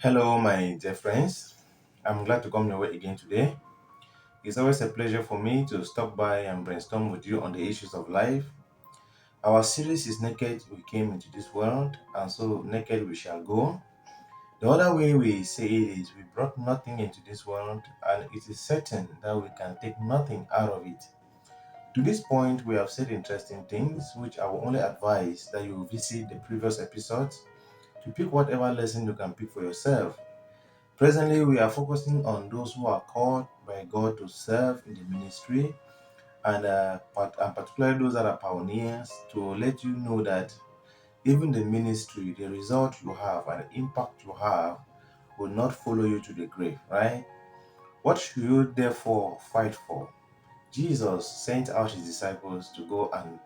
Hello, my dear friends. I'm glad to come your way again today. It's always a pleasure for me to stop by and brainstorm with you on the issues of life. Our series is Naked We Came into this world, and so naked we shall go. The other way we say it is we brought nothing into this world, and it is certain that we can take nothing out of it. To this point, we have said interesting things, which I will only advise that you visit the previous episodes to pick whatever lesson you can pick for yourself. Presently, we are focusing on those who are called by God to serve in the ministry, and particularly those that are pioneers, to let you know that even the ministry, the result you have and the impact you have will not follow you to the grave, right? What should you therefore fight for? Jesus sent out his disciples to go and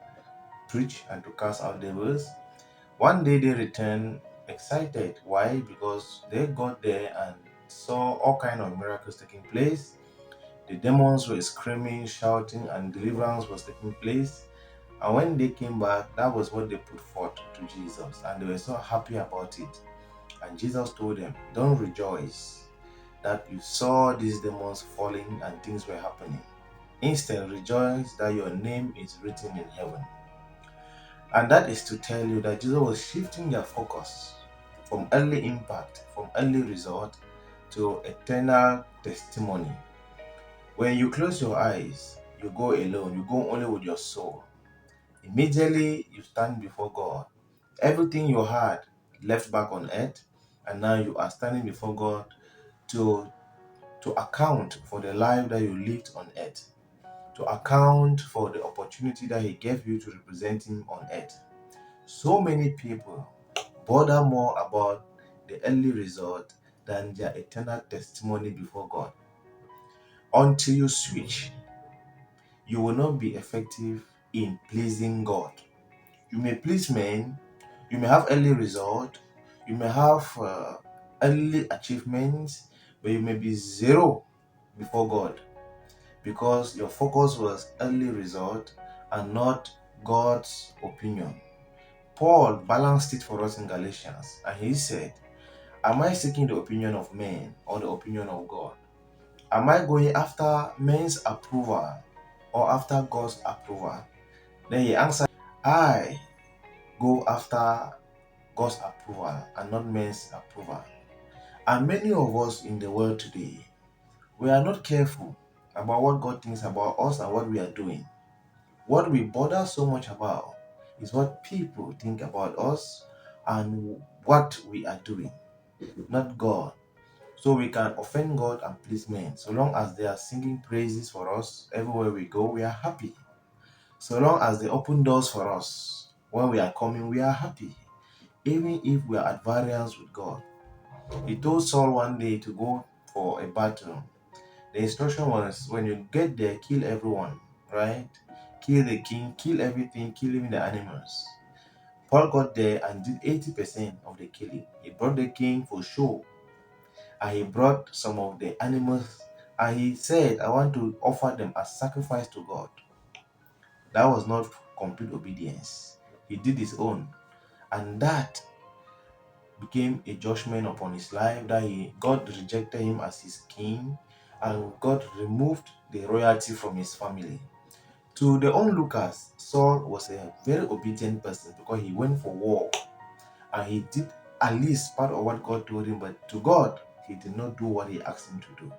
preach and to cast out devils. One day they returned excited. Why? Because they got there and saw all kind of miracles taking place. The demons were screaming, shouting, and deliverance was taking place. And when they came back, that was what they put forth to Jesus, and they were so happy about it. And Jesus told them, "Don't rejoice that you saw these demons falling and things were happening. Instead, rejoice that your name is written in heaven." And that is to tell you that Jesus was shifting their focus from early impact, from early result to eternal testimony. When you close your eyes, you go alone, you go only with your soul. Immediately you stand before God. Everything you had left back on earth, and now you are standing before God to, to account for the life that you lived on earth, to account for the opportunity that He gave you to represent Him on earth. So many people bother more about the early result than their eternal testimony before God. Until you switch, you will not be effective in pleasing God. You may please men, you may have early result, you may have early achievements, but you may be zero before God because your focus was early result and not God's opinion. Paul balanced it for us in Galatians, and he said, "Am I seeking the opinion of men or the opinion of God? Am I going after men's approval or after God's approval?" Then he answered, "I go after God's approval and not men's approval." And many of us in the world today, we are not careful about what God thinks about us and what we are doing. What we bother so much about is what people think about us and what we are doing, not God. So we can offend God and please men. So long as they are singing praises for us everywhere we go, we are happy. So long as they open doors for us when we are coming, we are happy. Even if we are at variance with God. He told Saul one day to go for a battle. The instruction was, when you get there, kill everyone, right? Kill the king, kill everything, kill even the animals. Paul got there and did 80% of the killing. He brought the king for show, and he brought some of the animals, and he said, "I want to offer them as sacrifice to God." That was not complete obedience. He did his own, and that became a judgment upon his life, that God rejected him as his king, and God removed the royalty from his family. To the onlookers, Saul was a very obedient person because he went for war and he did at least part of what God told him, but to God, he did not do what he asked him to do,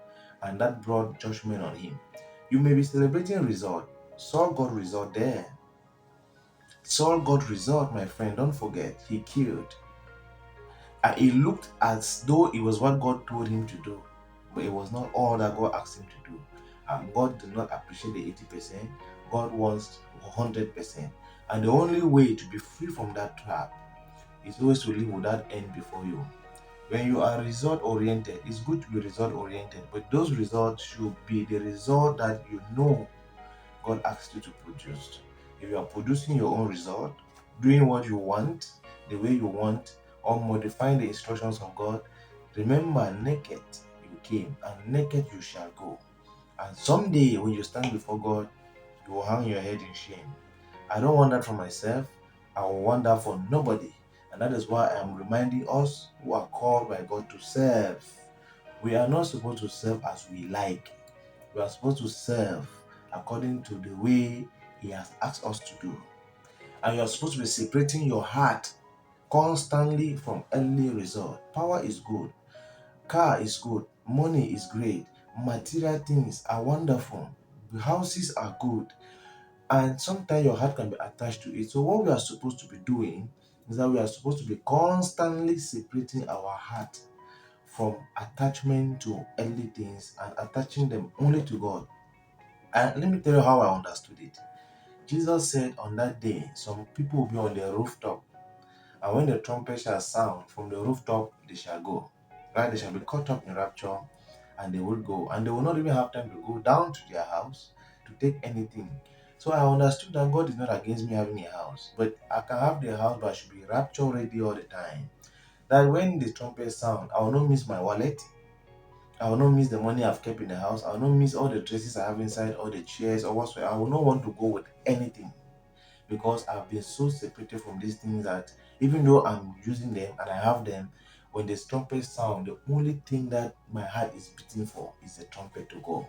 and that brought judgment on him. You may be celebrating result. Saul got result there. Saul got result, my friend. Don't forget, he killed. And it looked as though it was what God told him to do, but it was not all that God asked him to do. And God did not appreciate the 80%. God wants 100%. And the only way to be free from that trap is always to live with that end before you. When you are result oriented, it's good to be result oriented, but those results should be the result that you know God asked you to produce. If you are producing your own result, doing what you want, the way you want, or modifying the instructions of God, remember, naked you came, and naked you shall go. And someday when you stand before God, you will hang your head in shame. I don't want that for myself. I will want that for nobody. And that is why I'm reminding us who are called by God to serve. We are not supposed to serve as we like. We are supposed to serve according to the way He has asked us to do. And you are supposed to be separating your heart constantly from earthly result. Power is good, car is good, money is great, material things are wonderful, houses are good, and sometimes your heart can be attached to it. So what we are supposed to be doing is that we are supposed to be constantly separating our heart from attachment to earthly things and attaching them only to God. And let me tell you how I understood it. Jesus said on that day, some people will be on the rooftop, and when the trumpet shall sound from the rooftop, they shall go. Right? They shall be caught up in rapture, and they will go. And they will not even have time to go down to their house to take anything. So I understood that God is not against me having a house, but I can have the house, but I should be rapture ready all the time. That when the trumpet sound, I will not miss my wallet. I will not miss the money I've kept in the house. I will not miss all the dresses I have inside, all the chairs or whatsoever. I will not want to go with anything, because I've been so separated from these things that even though I'm using them and I have them, when the trumpet sound, the only thing that my heart is beating for is the trumpet to go.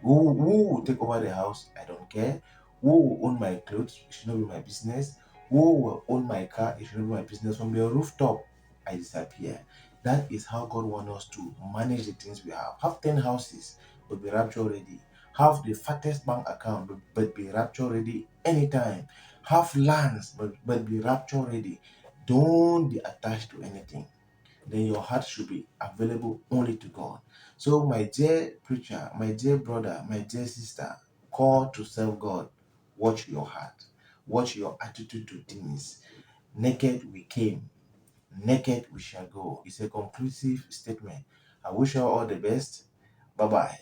Who will take over the house? I don't care. Who will own my clothes? It should not be my business. Who will own my car? It should not be my business. From the rooftop, I disappear. That is how God wants us to manage the things we have. Have 10 houses, but be rapture ready. Have the fattest bank account, but be rapture ready anytime. Have lands, but be rapture ready. Don't be attached to anything. Then your heart should be available only to God. So, my dear preacher, my dear brother, my dear sister, called to serve God, watch your heart, watch your attitude to things. Naked we came, naked we shall go. It's a conclusive statement. I wish you all the best. Bye bye.